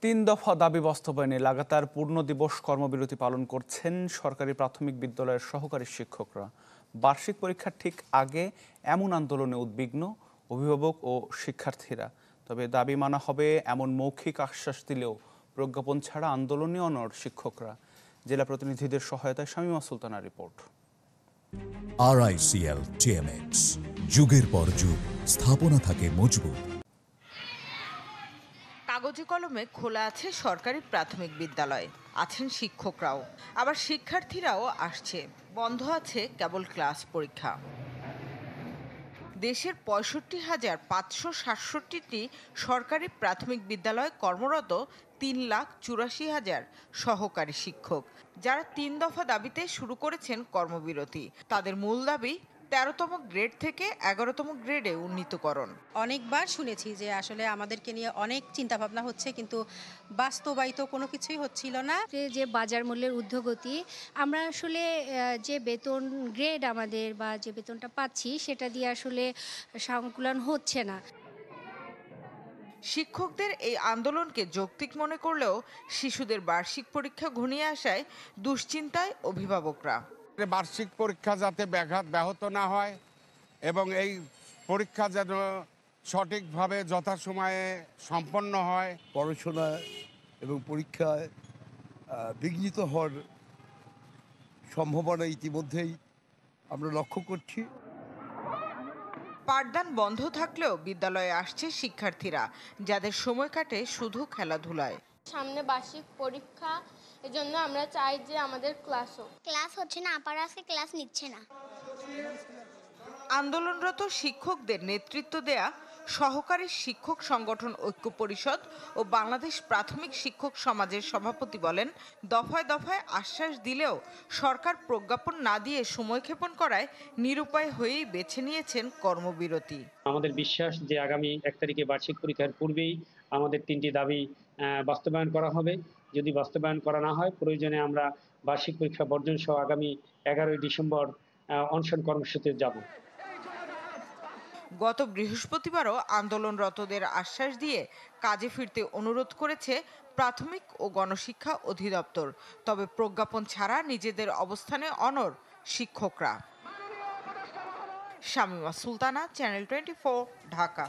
তিন দফা দাবি বাস্তবায়নে লাগাতার পূর্ণ দিবস কর্মবিরতি পালন করছেন সরকারি প্রাথমিক বিদ্যালয়ের সহকারী শিক্ষকরা। বার্ষিক পরীক্ষার ঠিক আগে এমন আন্দোলনে উদ্বিগ্ন অভিভাবক ও শিক্ষার্থীরা। তবে দাবি মানা হবে এমন মৌখিক আশ্বাস দিলেও প্রজ্ঞাপন ছাড়া আন্দোলনে অনড় শিক্ষকরা। জেলা প্রতিনিধিদের সহায়তায় শামীমা সুলতানার রিপোর্ট। RICL TMX, যুগের পর যুগ স্থাপনা থাকে মজবুত। কাগজে কলমে খোলা আছে সরকারি প্রাথমিক বিদ্যালয়, আছেন শিক্ষকরাও, আবার শিক্ষার্থীরাও আসছে। বন্ধ আছে কেবল ক্লাস পরীক্ষা। দেশের ৬৫,৫৬৭টি সরকারি প্রাথমিক বিদ্যালয়ে কর্মরত ৩,৮৪,০০০ সহকারী শিক্ষক, যারা ৩ দফা দাবিতে শুরু করেছেন কর্মবিরতি। তাদের মূল দাবি ১৩তম গ্রেড থেকে ১১তম গ্রেডে উন্নীতকরণ। অনেকবার শুনেছি যে আসলে আমাদেরকে নিয়ে অনেক চিন্তা ভাবনা হচ্ছে, কিন্তু বাস্তবায়িত কোনো কিছুই হচ্ছিল না। যে বাজার মূল্যের ঊর্ধ্বগতি, আমরা আসলে যে বেতন গ্রেড আমাদের বা যে বেতনটা পাচ্ছি সেটা দিয়ে আসলে সংকুলান হচ্ছে না। শিক্ষকদের এই আন্দোলনকে যৌক্তিক মনে করলেও শিশুদের বার্ষিক পরীক্ষা ঘনিয়ে আসায় দুশ্চিন্তায় অভিভাবকরা। বার্ষিক পরীক্ষা যাতে ব্যাহত না হয় এবং এই পরীক্ষা যেন সঠিকভাবে যথাসময়ে সম্পন্ন হয়। পড়াশোনা এবং পরীক্ষায় বিঘ্নিত হওয়ার সম্ভাবনা ইতিমধ্যেই আমরা লক্ষ্য করছি। পাঠদান বন্ধ থাকলেও বিদ্যালয়ে আসছে শিক্ষার্থীরা, যাদের সময় কাটে শুধু খেলাধুলায়। সামনে বার্ষিক পরীক্ষা, এজন্য আমরা চাই যে আমাদের ক্লাস হচ্ছে না, আপার আজকে ক্লাস নিচ্ছে না। আন্দোলনরত শিক্ষকদের নেতৃত্ব দেয়া সহকারী শিক্ষক সংগঠন ঐক্য পরিষদ ও বাংলাদেশ প্রাথমিক শিক্ষক সমাজের সভাপতি বলেন, দফায় দফায় আশ্বাস দিলেও সরকার প্রজ্ঞাপন না দিয়ে সময়ক্ষেপণ করায় নিরুপায় হয়েই বেছে নিয়েছেন কর্মবিরতি। আমাদের বিশ্বাস যে আগামী ১ তারিখে বার্ষিক পরীক্ষার পূর্বেই আমাদের ৩টি দাবি বাস্তবায়ন করা হবে। যদি বাস্তবায়ন করা না হয়, প্রয়োজনে আমরা বার্ষিক পরীক্ষা বর্জন সহ আগামী ১১ই ডিসেম্বর অনশন কর্মসূচিতে যাব। গত বৃহস্পতিবারও আন্দোলনরতদের আশ্বাস দিয়ে কাজে ফিরতে অনুরোধ করেছে প্রাথমিক ও গণশিক্ষা অধিদপ্তর। তবে প্রজ্ঞাপন ছাড়া নিজেদের অবস্থানে অনড় শিক্ষকরা। শামীমা সুলতানা, চ্যানেল 24, ঢাকা।